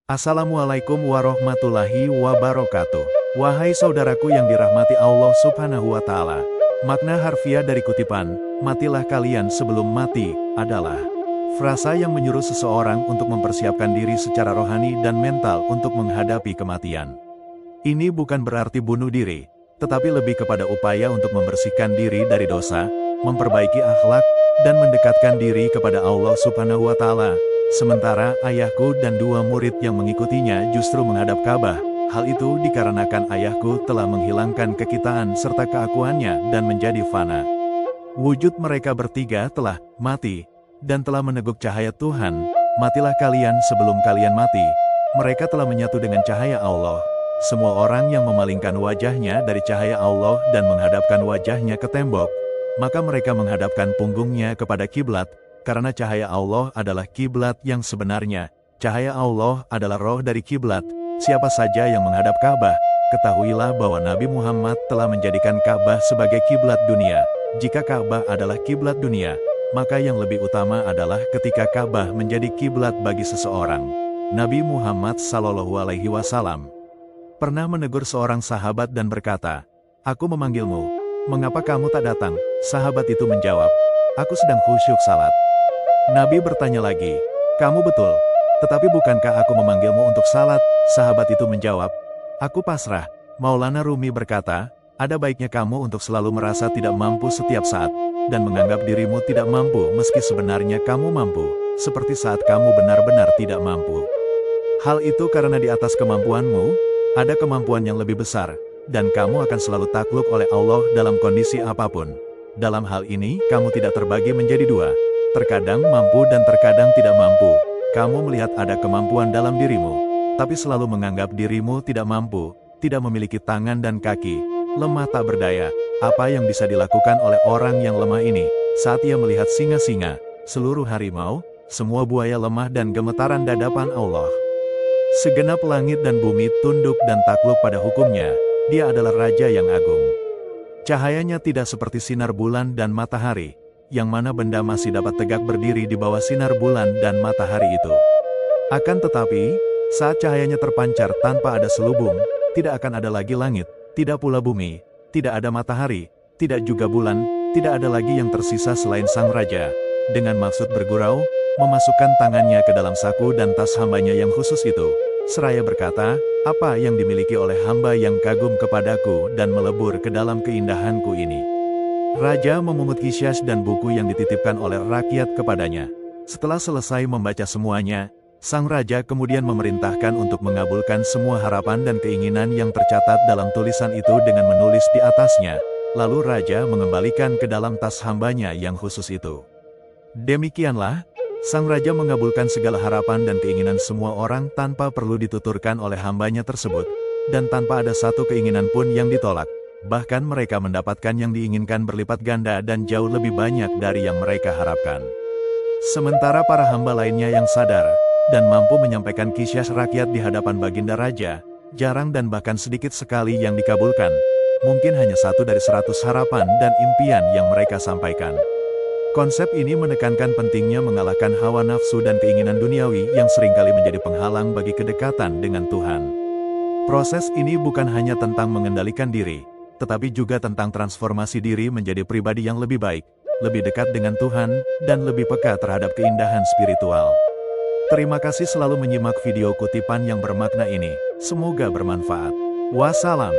Assalamualaikum warahmatullahi wabarakatuh. Wahai saudaraku yang dirahmati Allah Subhanahu wa Ta'ala. Makna harfiah dari kutipan, "Matilah kalian sebelum mati," adalah frasa yang menyuruh seseorang untuk mempersiapkan diri secara rohani dan mental untuk menghadapi kematian. Ini bukan berarti bunuh diri, tetapi lebih kepada upaya untuk membersihkan diri dari dosa, memperbaiki akhlak, dan mendekatkan diri kepada Allah Subhanahu wa Ta'ala. Sementara ayahku dan dua murid yang mengikutinya justru menghadap Ka'bah. Hal itu dikarenakan ayahku telah menghilangkan kekitaan serta keakuannya dan menjadi fana. Wujud mereka bertiga telah mati dan telah meneguk cahaya Tuhan. Matilah kalian sebelum kalian mati. Mereka telah menyatu dengan cahaya Allah. Semua orang yang memalingkan wajahnya dari cahaya Allah dan menghadapkan wajahnya ke tembok, maka mereka menghadapkan punggungnya kepada kiblat. Karena cahaya Allah adalah kiblat yang sebenarnya, cahaya Allah adalah roh dari kiblat. Siapa saja yang menghadap Ka'bah, ketahuilah bahwa Nabi Muhammad telah menjadikan Ka'bah sebagai kiblat dunia. Jika Ka'bah adalah kiblat dunia, maka yang lebih utama adalah ketika Ka'bah menjadi kiblat bagi seseorang. Nabi Muhammad SAW pernah menegur seorang sahabat dan berkata, "Aku memanggilmu, mengapa kamu tak datang?" Sahabat itu menjawab, "Aku sedang khusyuk salat." Nabi bertanya lagi, "Kamu betul, tetapi bukankah aku memanggilmu untuk salat?" Sahabat itu menjawab, "Aku pasrah." Maulana Rumi berkata, "Ada baiknya kamu untuk selalu merasa tidak mampu setiap saat, dan menganggap dirimu tidak mampu meski sebenarnya kamu mampu, seperti saat kamu benar-benar tidak mampu. Hal itu karena di atas kemampuanmu, ada kemampuan yang lebih besar, dan kamu akan selalu takluk oleh Allah dalam kondisi apapun. Dalam hal ini, kamu tidak terbagi menjadi dua. Terkadang mampu dan terkadang tidak mampu. Kamu melihat ada kemampuan dalam dirimu, tapi selalu menganggap dirimu tidak mampu, tidak memiliki tangan dan kaki, lemah tak berdaya. Apa yang bisa dilakukan oleh orang yang lemah ini, saat ia melihat singa-singa, seluruh harimau, semua buaya lemah dan gemetaran dadapan Allah. Segenap langit dan bumi tunduk dan takluk pada hukumnya. Dia adalah Raja yang agung. Cahayanya tidak seperti sinar bulan dan matahari, yang mana benda masih dapat tegak berdiri di bawah sinar bulan dan matahari itu. Akan tetapi, saat cahayanya terpancar tanpa ada selubung, tidak akan ada lagi langit, tidak pula bumi, tidak ada matahari, tidak juga bulan, tidak ada lagi yang tersisa selain Sang Raja. Dengan maksud bergurau, memasukkan tangannya ke dalam saku dan tas hambanya yang khusus itu, seraya berkata, "Apa yang dimiliki oleh hamba yang kagum kepadaku dan melebur ke dalam keindahanku ini?" Raja memungut kisyas dan buku yang dititipkan oleh rakyat kepadanya. Setelah selesai membaca semuanya, Sang Raja kemudian memerintahkan untuk mengabulkan semua harapan dan keinginan yang tercatat dalam tulisan itu dengan menulis di atasnya. Lalu Raja mengembalikan ke dalam tas hambanya yang khusus itu. Demikianlah, Sang Raja mengabulkan segala harapan dan keinginan semua orang tanpa perlu dituturkan oleh hambanya tersebut, dan tanpa ada satu keinginan pun yang ditolak. Bahkan mereka mendapatkan yang diinginkan berlipat ganda dan jauh lebih banyak dari yang mereka harapkan. Sementara para hamba lainnya yang sadar, dan mampu menyampaikan kisyas rakyat di hadapan Baginda Raja, jarang dan bahkan sedikit sekali yang dikabulkan. Mungkin hanya 1 dari 100 harapan dan impian yang mereka sampaikan. Konsep ini menekankan pentingnya mengalahkan hawa nafsu dan keinginan duniawi yang seringkali menjadi penghalang bagi kedekatan dengan Tuhan. Proses ini bukan hanya tentang mengendalikan diri, tetapi juga tentang transformasi diri menjadi pribadi yang lebih baik, lebih dekat dengan Tuhan, dan lebih peka terhadap keindahan spiritual. Terima kasih selalu menyimak video kutipan yang bermakna ini. Semoga bermanfaat. Wassalam.